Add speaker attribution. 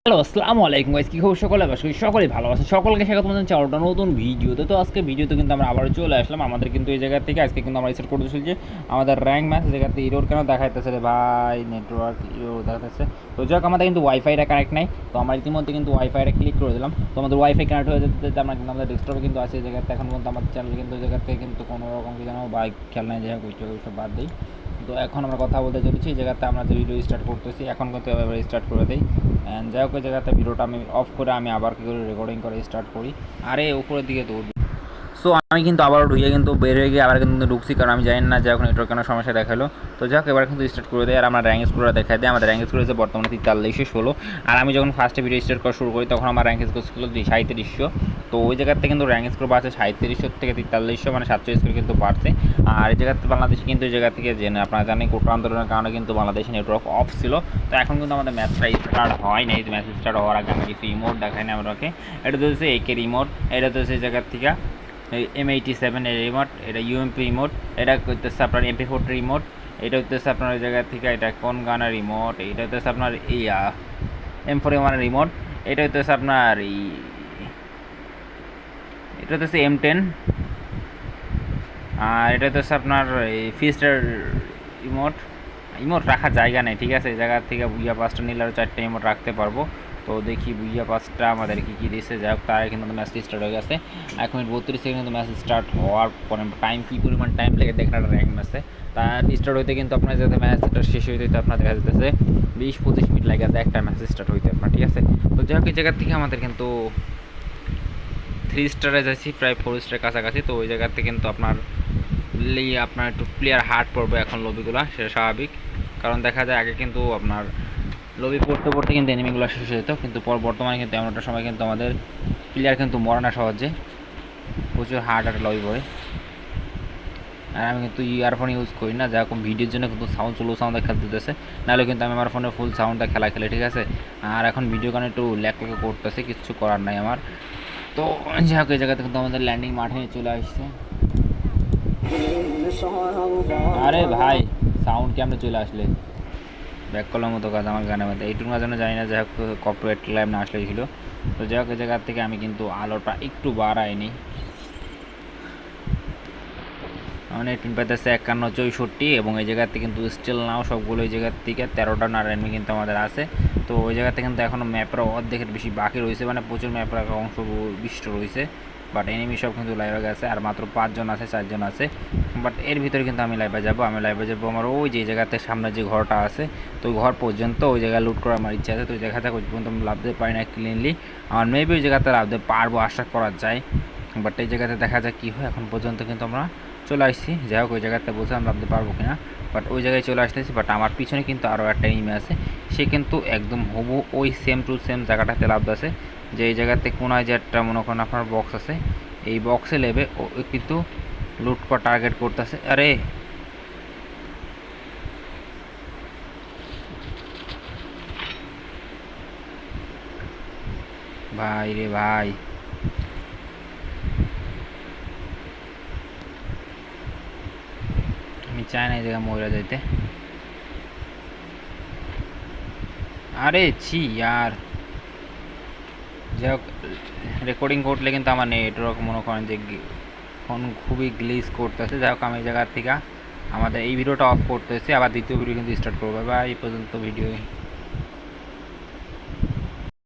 Speaker 1: Hello, আসসালামু আলাইকুম guys, কি খবর? সকলে আশা করি সকলেই ভালো আছে। সকলকে স্বাগত জানাচ্ছি আরেকটা নতুন ভিডিওতে। তো আজকে ভিডিওতে কিন্তু আমরা আবার চলে আসলাম আমাদের কিন্তু এই জায়গা থেকে। আজকে কিন্তু আমরা রিসেট করতে চলছি আমাদের র্যাঙ্ক ম্যাচ। জায়গাতে ইরোর কেন দেখাইতেছে রে ভাই? নেটওয়ার্ক ইরোর দেখাচ্ছে। তো যাক, আমাদের কিন্তু ওয়াইফাইটা কানেক্ট নাই। তো আমরা ইতিমধ্যে কিন্তু ওয়াইফাইটা ক্লিক করে দিলাম। তো আমাদের ওয়াইফাই কানেক্ট হয়ে যেতে আমরা কিন্তু আমাদের ডেস্কটপে কিন্তু আছে এই জায়গাতে। এখন পর্যন্ত আমাদের চ্যানেল কিন্তু এই জায়গাতে কিন্তু কোনো রকম কি যেন বাইক খেলনায় যাই হোক ওইসব বাদ দিই। তো এখন আমরা কথা বলতে চলেছি এই জায়গাতে আমরা যে ভিডিও স্টার্ট করতেছি এখন কিন্তু এবার স্টার্ট করে দিই। অ্যান্ড যাই হোক, ওই জায়গাতে ভিডিওটা আমি অফ করে আমি আবার কী করে রেকর্ডিং করে স্টার্ট করি। আরে উপরের দিকে দৌড়। সো আমি কিন্তু আবারও ঢুকে কিন্তু বের হয়ে গিয়ে আবার কিন্তু ঢুকছি, কারণ আমি জানি না যে এখন নেটওয়ার্ক কেন সমস্যা দেখালো। তো যাক, এবার কিন্তু স্টার্ট করে দেয়। আর আমরা র্যাঙ্ক স্কোরটা দেখাই দিই। আমাদের র্যাঙ্ক স্কোর হচ্ছে বর্তমানে 4316। আর আমি যখন ফার্স্টে ভিডিও স্টার্ট করা শুরু করি তখন আমার র্যাঙ্ক স্কোর ছিল 3700। তো ওই জায়গাতে কিন্তু র্যাঙ্ক স্কোর বাড়ছে 3700 থেকে 4300, মানে 47 স্কোর কিন্তু বাড়ছে। আর এই জায়গাতে বাংলাদেশে কিন্তু এই জায়গা থেকে যে আপনারা জানেন কোটা আন্দোলনের কারণে কিন্তু বাংলাদেশে নেটওয়ার্ক অফ ছিল। তো এখন কিন্তু আমাদের ম্যাচটা স্টার্ট হয় নাই। ম্যাচ স্টার্ট হওয়ার আগে আমি কিছু ইমোট দেখাই না আমাকে। এটা তো হচ্ছে একের ইমোট, এটা তো হচ্ছে এই জায়গার থেকে M87 এর রিমোট, এটা ইউএমপি রিমোট, এটা হচ্ছে আপনার MP4 রিমোট, এটা হচ্ছে আপনার ওই জায়গা থেকে এটা কোন গানের রিমোট, এটা হচ্ছে আপনার M41 রিমোট, এটা হচ্ছে আপনার এটা হচ্ছে M10, আর এটা হচ্ছে আপনার এই ফিস্টার ইমোট। ইমোট রাখার জায়গা নেই, ঠিক আছে। এই জায়গা থেকে বুইয়া 5টা নিলে আরও 4টে ইমোট রাখতে পারবো। তো দেখি বুইয়া 5টা আমাদের কী দিয়েছে। যাই হোক, তার কিন্তু ম্যাচটি স্টার্ট হয়ে গেছে। 1 মিনিট 32 সেকেন্ড কিন্তু ম্যাচ স্টার্ট হওয়ার পরে টাইম কী পরিমাণ টাইম লেগে দেখেন একটা র্যাঙ্ক ম্যাচে। তার স্টার্ট হইতে কিন্তু আপনার যাতে ম্যাচটা শেষ হইতে আপনার দেখা যেতেছে 20-25 মিনিট লাগে একটা ম্যাচ স্টার্ট হইতে আপনার, ঠিক আছে। তো যাই হোক, এই জায়গার থেকে আমাদের কিন্তু 3 স্টারে যাচ্ছি, প্রায় 4 স্টারের কাছাকাছি। তো ওই জায়গাতে কিন্তু আপনার একটু প্লেয়ার হার্ড পড়বে এখন লবিগুলো, সেটা স্বাভাবিক। কারণ দেখা যায় আগে কিন্তু আপনার লবি পড়তে পড়তে কিন্তু এনিমিগুলো শেষ হয়ে যেত, কিন্তু বর্তমানে কিন্তু এমন একটা সময় কিন্তু আমাদের প্লেয়ার কিন্তু মরে না সহজে, প্রচুর হার্ড একটা লবি পড়ে। আর আমি কিন্তু ইয়ারফোন ইউজ করি না, যেরকম ভিডিওর জন্য কিন্তু সাউন্ড স্লো সাউন্ডে খেলতে দিতেছে, নাহলে কিন্তু আমি আমার ফোনে ফুল সাউন্ডে খেলা খেলে, ঠিক আছে। আর এখন ভিডিও কারণে একটু ল্যাগ করতেছে, কিছু করার নাই আমার। তো যাই হোক, এই জায়গাতে কিন্তু আমাদের ল্যান্ডিং মাঠে চলে আসছে। আরে ভাই, সাউন্ড কেমন চলে আসলে? ব্যাক কলার মতো কাজ আমার গানের মধ্যে এইটুকু না, জন্য জানি না। যাই হোক, কপিরাইট ক্লেম না আসলে ছিল। তো যাই হোক, এই জায়গার থেকে আমি কিন্তু আলোটা একটু বাড়াইনি, মানে টিম পাইতেছে 51-64, এবং এই জায়গাতে কিন্তু স্টিল নাও সবগুলো এই জায়গার থেকে 13টা নারায়ণী কিন্তু আমাদের আছে। তো ওই জায়গাতে কিন্তু এখনও ম্যাপের অর্ধেকের বেশি বাকি রয়েছে, মানে প্রচুর ম্যাপের অংশ বিশিষ্ট রয়েছে। বাট এনিমি সব কিন্তু লাইভে গেছে, আর মাত্র 5জন আছে, 4জন আছে। বাট এর ভিতরে কিন্তু আমি লাইভে যাবো আমার ওই যে জায়গাতে সামনে যে ঘরটা আছে, তো ওই ঘর পর্যন্ত ওই জায়গায় লুট করার আমার ইচ্ছা আছে। তো ওই দেখা যাক, ওই পর্যন্ত আমি লাভ দিতে পারি না ক্লিনলি। আমার মেবি ওই জায়গাতে লাভ দিতে পারবো, আশা করা যায়। বাট এই জায়গাতে দেখা যাক কী হয়। এখন পর্যন্ত কিন্তু আমরা চলে আসছি। যাই হোক, ওই জায়গাতে বলছিলাম লাভতে পারবো কিনা, বাট ওই জায়গায় চলে আসতেছি। বাট আমার পিছনে কিন্তু আরও একটা এনিমি আছে, সে কিন্তু একদম হবু ওই সেম টু সেম জায়গাটাতে লাভ আছে, যে এই জায়গাতে কোনায় যে একটা মনে করেন আপনার বক্স আছে, এই বক্সে লেবে ও কিন্তু লুট করা টার্গেট করতেছে। আরে ভাই রে ভাই, আমি চাই না এই জায়গায় মহিলা যাইতে। আরে ছি ইয়ার। যাই হোক, রেকর্ডিং করলে কিন্তু আমার নেটওয়ার্ক মনে করেন যে ফোন খুবই গ্লিচ করতেছে। যাই হোক, আমি এই জায়গার থেকে আমাদের এই ভিডিওটা অফ করতেছি, আবার দ্বিতীয় ভিডিও কিন্তু স্টার্ট করবো। বা এই পর্যন্ত ভিডিও।